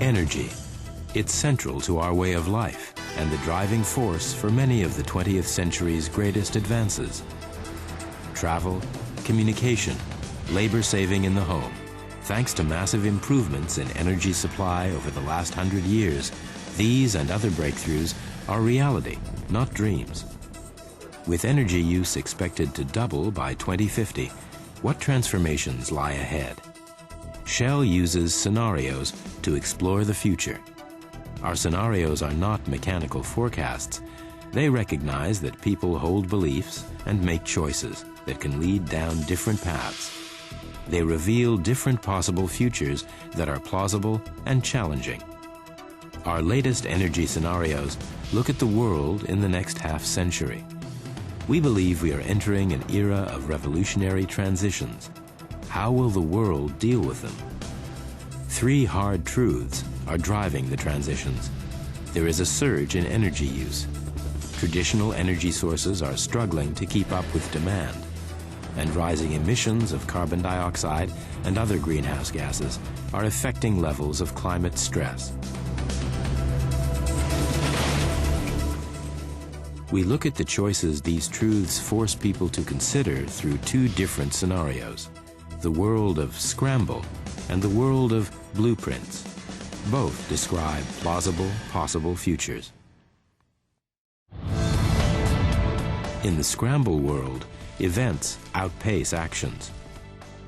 Energy. It's central to our way of life and the driving force for many of the 20th century's greatest advances. Travel, communication, labor saving in the home. Thanks to massive improvements in energy supply over the last 100 years, these and other breakthroughs are reality, not dreams. With energy use expected to double by 2050, what transformations lie ahead? Shell uses scenarios to explore the future. Our scenarios are not mechanical forecasts. They recognize that people hold beliefs and make choices that can lead down different paths. They reveal different possible futures that are plausible and challenging. Our latest energy scenarios look at the world in the next half-century. We believe we are entering an era of revolutionary transitions. How will the world deal with them? Three hard truths are driving the transitions. There is a surge in energy use. Traditional energy sources are struggling to keep up with demand, and rising emissions of carbon dioxide and other greenhouse gases are affecting levels of climate stress. We look at the choices these truths force people to consider through two different scenarios: the world of scramble and the world of blueprints. Both describe plausible, possible futures. In the scramble world, events outpace actions.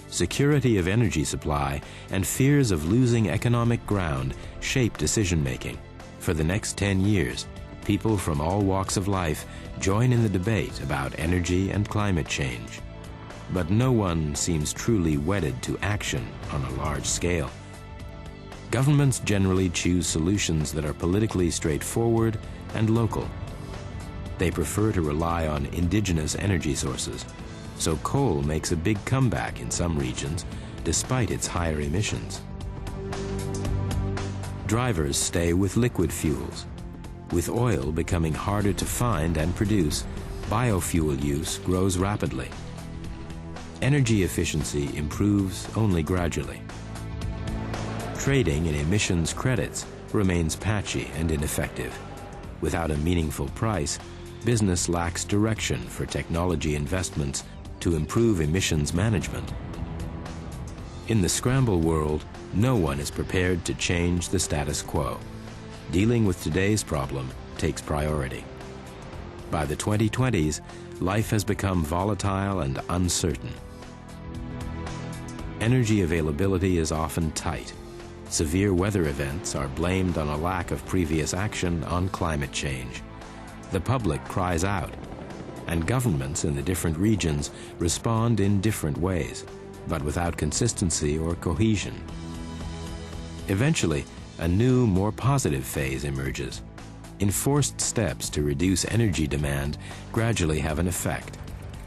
Security of energy supply and fears of losing economic ground shape decision-making. For the next 10 years, people from all walks of life join in the debate about energy and climate change. But no one seems truly wedded to action on a large scale. Governments generally choose solutions that are politically straightforward and local. They prefer to rely on indigenous energy sources, so coal makes a big comeback in some regions despite its higher emissions. Drivers stay with liquid fuels. With oil becoming harder to find and produce, biofuel use grows rapidly. Energy efficiency improves only gradually. Trading in emissions credits remains patchy and ineffective. Without a meaningful price, business lacks direction for technology investments to improve emissions management. In the scramble world, no one is prepared to change the status quo. Dealing with today's problem takes priority. By the 2020s, life has become volatile and uncertain. Energy availability is often tight. Severe weather events are blamed on a lack of previous action on climate change. The public cries out, and governments in the different regions respond in different ways, but without consistency or cohesion. Eventually, a new, more positive phase emerges. Enforced steps to reduce energy demand gradually have an effect.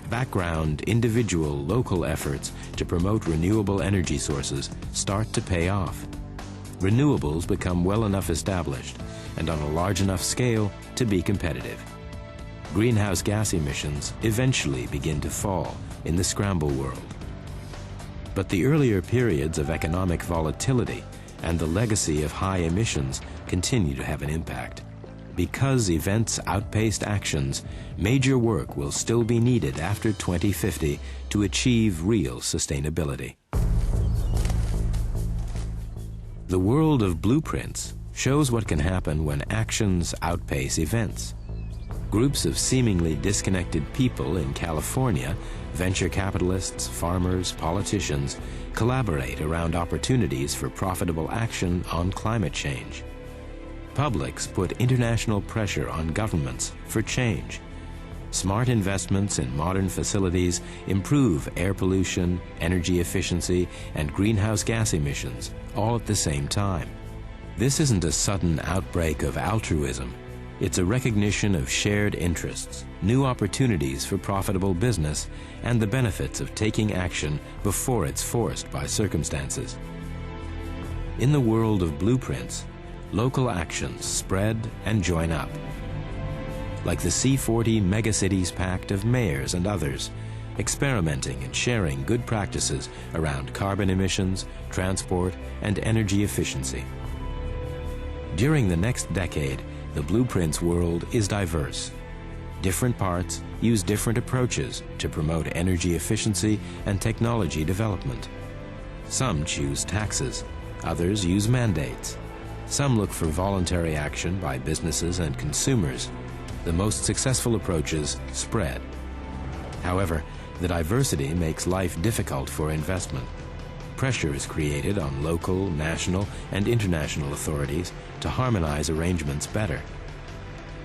Background, individual, local efforts to promote renewable energy sources start to pay off. Renewables become well enough established and on a large enough scale to be competitive. Greenhouse gas emissions eventually begin to fall in the scramble world. But the earlier periods of economic volatility and the legacy of high emissions continue to have an impact. Because events outpaced actions, major work will still be needed after 2050 to achieve real sustainability. The world of blueprints shows what can happen when actions outpace events. Groups of seemingly disconnected people in California, venture capitalists, farmers, politicians, collaborate around opportunities for profitable action on climate change. Publics put international pressure on governments for change. Smart investments in modern facilities improve air pollution, energy efficiency, and greenhouse gas emissions, all at the same time. This isn't a sudden outbreak of altruism. It's a recognition of shared interests, new opportunities for profitable business, and the benefits of taking action before it's forced by circumstances. In the world of blueprints, local actions spread and join up. Like the C40 Megacities Pact of mayors and others, experimenting and sharing good practices around carbon emissions, transport, and energy efficiency. During the next decade, the blueprint's world is diverse. Different parts use different approaches to promote energy efficiency and technology development. Some choose taxes, others use mandates. Some look for voluntary action by businesses and consumers. The most successful approaches spread. However, the diversity makes life difficult for investment. Pressure is created on local, national, and international authorities to harmonize arrangements better.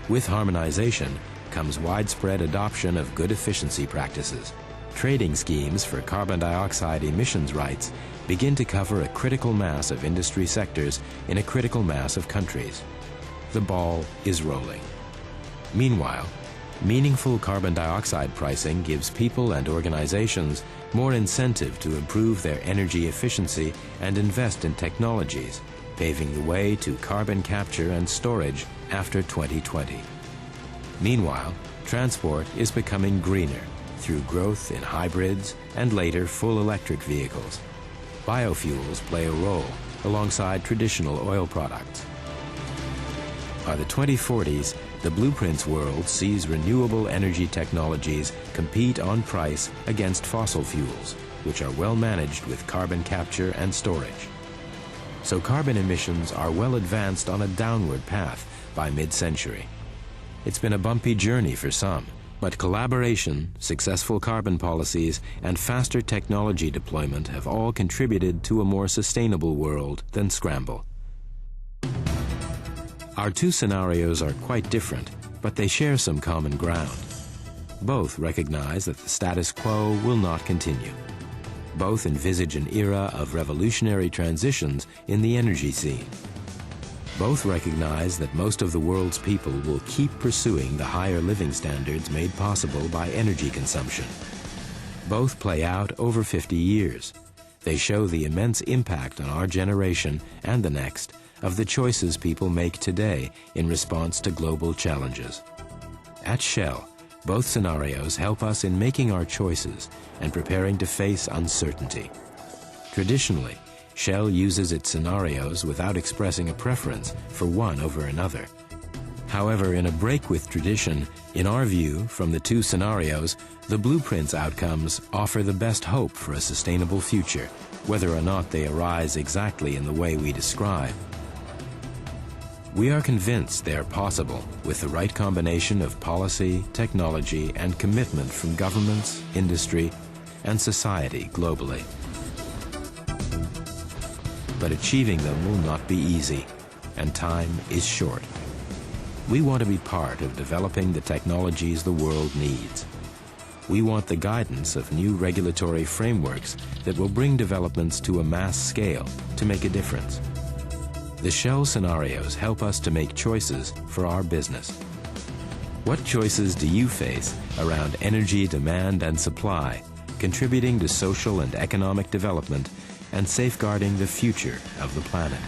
With harmonization comes widespread adoption of good efficiency practices. Trading schemes for carbon dioxide emissions rights begin to cover a critical mass of industry sectors in a critical mass of countries. The ball is rolling. Meanwhile, meaningful carbon dioxide pricing gives people and organizations more incentive to improve their energy efficiency and invest in technologies, paving the way to carbon capture and storage after 2020. Meanwhile, transport is becoming greener through growth in hybrids and later full electric vehicles. Biofuels play a role alongside traditional oil products. By the 2040s, the blueprint's world sees renewable energy technologies compete on price against fossil fuels, which are well managed with carbon capture and storage. So carbon emissions are well advanced on a downward path by mid-century. It's been a bumpy journey for some, but collaboration, successful carbon policies, and faster technology deployment have all contributed to a more sustainable world than scramble. Our two scenarios are quite different, but they share some common ground. Both recognize that the status quo will not continue. Both envisage an era of revolutionary transitions in the energy scene. Both recognize that most of the world's people will keep pursuing the higher living standards made possible by energy consumption. Both play out over 50 years. They show the immense impact on our generation and the next of the choices people make today in response to global challenges. At Shell, both scenarios help us in making our choices and preparing to face uncertainty. Traditionally, Shell uses its scenarios without expressing a preference for one over another. However, in a break with tradition, in our view, from the two scenarios, the blueprint's outcomes offer the best hope for a sustainable future, whether or not they arise exactly in the way we describe. We are convinced they are possible with the right combination of policy, technology, and commitment from governments, industry, and society globally. But achieving them will not be easy, and time is short. We want to be part of developing the technologies the world needs. We want the guidance of new regulatory frameworks that will bring developments to a mass scale to make a difference. The Shell scenarios help us to make choices for our business. What choices do you face around energy demand and supply, contributing to social and economic development and safeguarding the future of the planet?